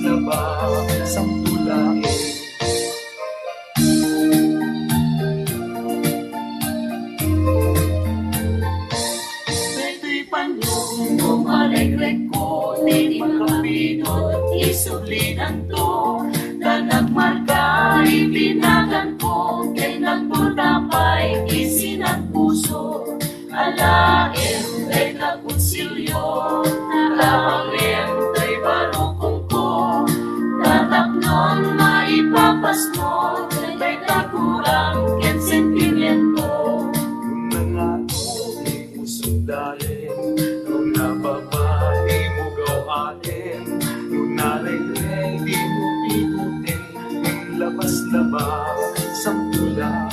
laba samtulain. Ito'y panyong umaregrek ko, di makapidot, isublinan to. Nagmarka, ibinagan ko, kay nagputapay, isinang puso. Alain, ay nagkonsilyo, nalawangin, ay barukong ko. Tataknon, maipapasmo, ay kakurang, ken sentimiento. Yung nangato, di mo sundalin, nung nababae mo gawain, nung nalegleg, di mo pitutin, nung labas-labas samtulain.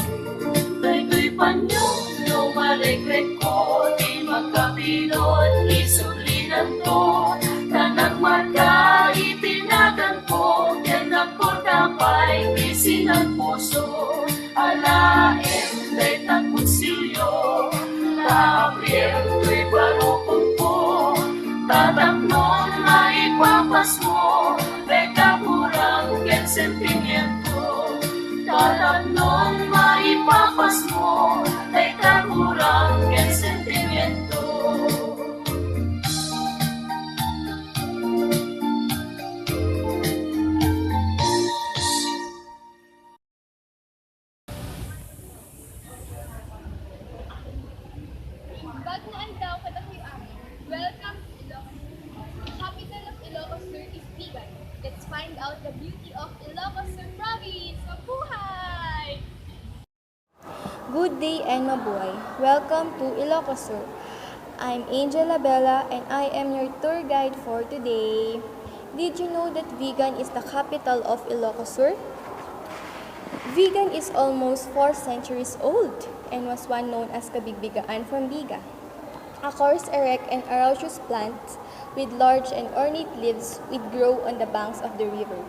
Daytoy panyong lumaregrek ko, di magkapilot, isulinan to. Na nagmarka, itinagan ko, kaya nagputapay, isinang puso. Alain, day tagpunsilyo, na-april, to'y barukong ko. Tataknon, maipapas mo, day kakurang, kaya sentimiento. Tataknon, maipapas mo, day kakurang, kaya sentimiento. Bago ang daw kadahian, welcome to Ilocos. The capital of Ilocos Sur is Vigan. Let's find out the beauty of Ilocos Sur province. Mabuhay! Good day and mabuhay. Welcome to Ilocos Sur. I'm Angela Bella and I am your tour guide for today. Did you know that Vigan is the capital of Ilocos Sur? Vigan is almost 4 centuries old and was once known as Kabigbigaan from Biga, a coarse, erect, and herbaceous plant with large and ornate leaves would grow on the banks of the river.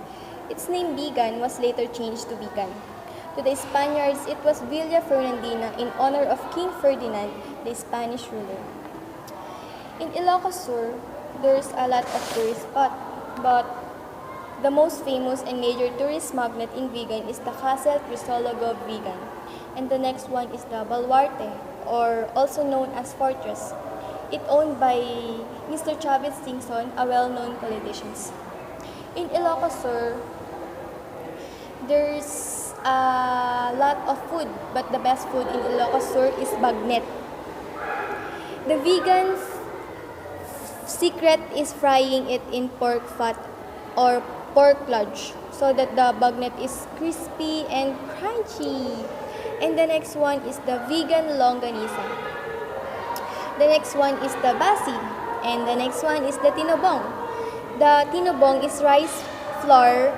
Its name Bigan was later changed to Vigan. To the Spaniards, it was Villa Fernandina in honor of King Ferdinand, the Spanish ruler. In Ilocos Sur, there's a lot of tourist spots, but the most famous and major tourist magnet in Vigan is the Castle Crisologo of Vigan, and the next one is the Baluarte, or also known as Fortress. It owned by Mr. Chavez Singson, a well-known politician. In Ilocos Sur, there's a lot of food, but the best food in Ilocos Sur is bagnet. The vegan secret is frying it in pork fat or pork lodge so that the bagnet is crispy and crunchy. And the next one is the vegan longanisa. The next one is the basi. And the next one is the tinobong. The tinobong is rice flour,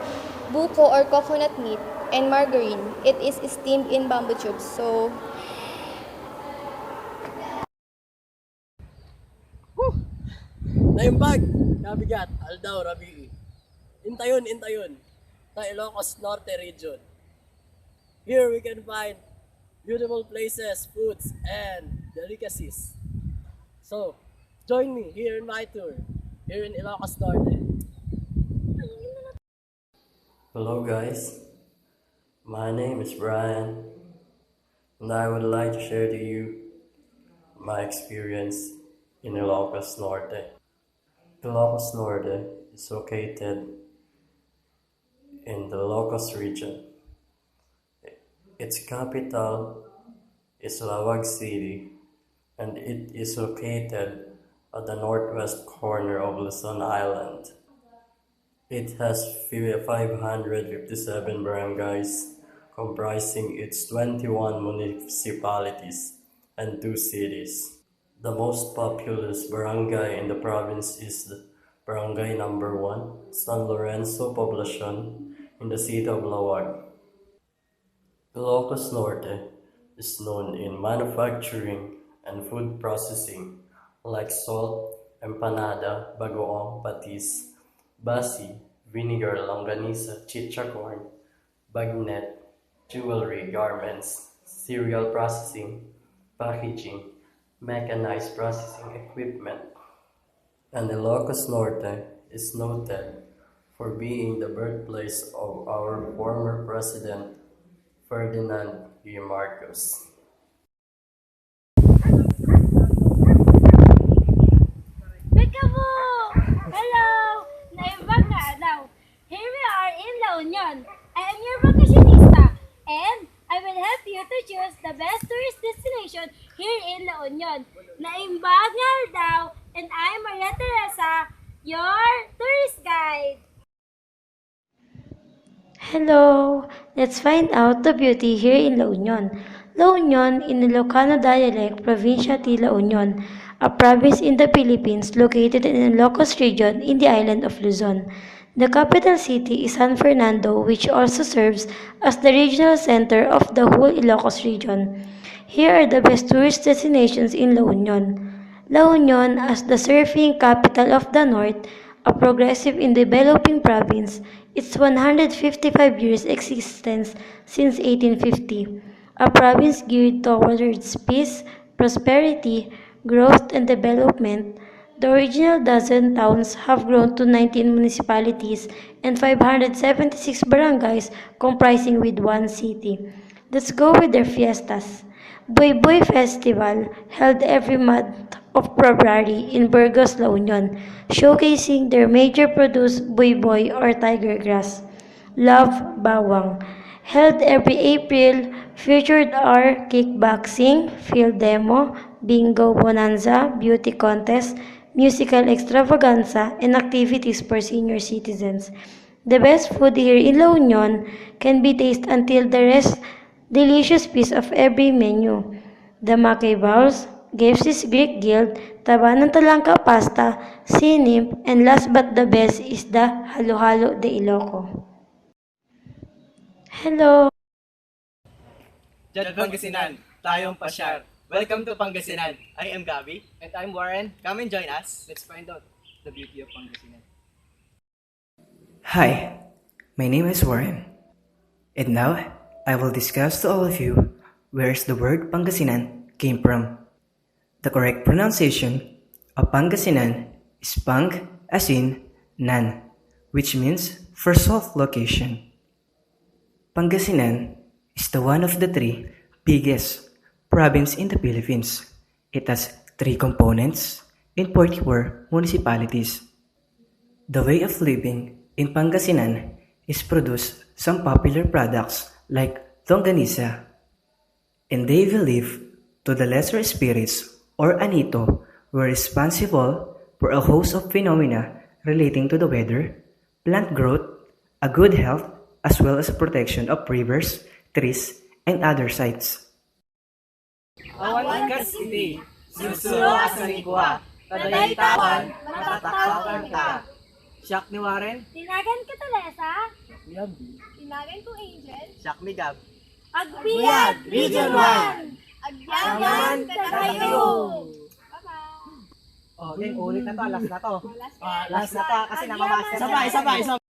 buko or coconut meat, and margarine. It is steamed in bamboo tubes. So, Naimbag, Kabigat, Aldaw, Rabii. Intayon, sa Ilocos Norte region. Here we can find beautiful places, foods, and delicacies. So, join me here in my tour, here in Ilocos Norte. Hello guys, my name is Brian and I would like to share to you my experience in Ilocos Norte. Ilocos Norte is located in the Ilocos region. Its capital is Lawag City and it is located at the northwest corner of Luzon Island. It has 557 barangays comprising its 21 municipalities and 2 cities. The most populous barangay in the province is the Barangay Number 1, San Lorenzo Poblacion, in the city of Lawag. Ilocos Norte is known in manufacturing and food processing like salt, empanada, bagoong, patis, basi, vinegar, longanisa, chicha corn, bagnet, jewelry, garments, cereal processing, packaging, mechanized processing equipment. And Ilocos Norte is noted for being the birthplace of our former President Ferdinand E. Marcos. Peekaboo! Hello! Naimbag na daw. Here we are in La Union. I am your vacationista and I will help you to choose the best tourist destination here in La Union. Naimbag nga daw and I'm Maria Teresa, your tourist guide. Hello! Let's find out the beauty here in La Union. La Union in Ilocano dialect, Provincia de La Union, a province in the Philippines located in Ilocos region in the island of Luzon. The capital city is San Fernando, which also serves as the regional center of the whole Ilocos region. Here are the best tourist destinations in La Union. La Union as the surfing capital of the North, a progressive and developing province, its 155 years existence since 1850, a province geared towards peace, prosperity, growth, and development. The original dozen towns have grown to 19 municipalities and 576 barangays comprising with one city. Let's go with their fiestas. Boy Boy Festival, held every month of February in Burgos, La Union, showcasing their major produce Boy Boy or tiger grass. Love Bawang, held every April, featured are kickboxing, field demo, bingo bonanza, beauty contest, musical extravaganza, and activities for senior citizens. The best food here in La Union can be tasted until the rest delicious piece of every menu. The Makay Bowls, Gapsis Greek Guild, Taba ng Talangka Pasta, Sinip, and last but the best is the Halo-Halo de Iloco. Hello! Diyan Pangasinan, tayong pasyar. Welcome to Pangasinan. I am Gabby. And I'm Warren. Come and join us. Let's find out the beauty of Pangasinan. Hi, my name is Warren. And now, I will discuss to all of you where the word Pangasinan came from. The correct pronunciation of Pangasinan is Pang as in Nan, which means for salt location. Pangasinan is the one of the three biggest province in the Philippines. It has 3 components in 44 municipalities. The way of living in Pangasinan is produce some popular products like longanisa, and they believe to the lesser spirits or anito were responsible for a host of phenomena relating to the weather, plant growth, a good health, as well as a protection of rivers, trees, and other sites. Awan ka city, susulo asanigwa, tadaytawan, matatakpan ka. Siak ni Warren, Tinagan ka Teresa, Tinagan ko Angel. siak ni Gab. Agbiag Region 1. Agyaman ka tayo. Bye-bye. Oh, ulit na to, last na to. Last Last na to kasi namamaster. Sabay.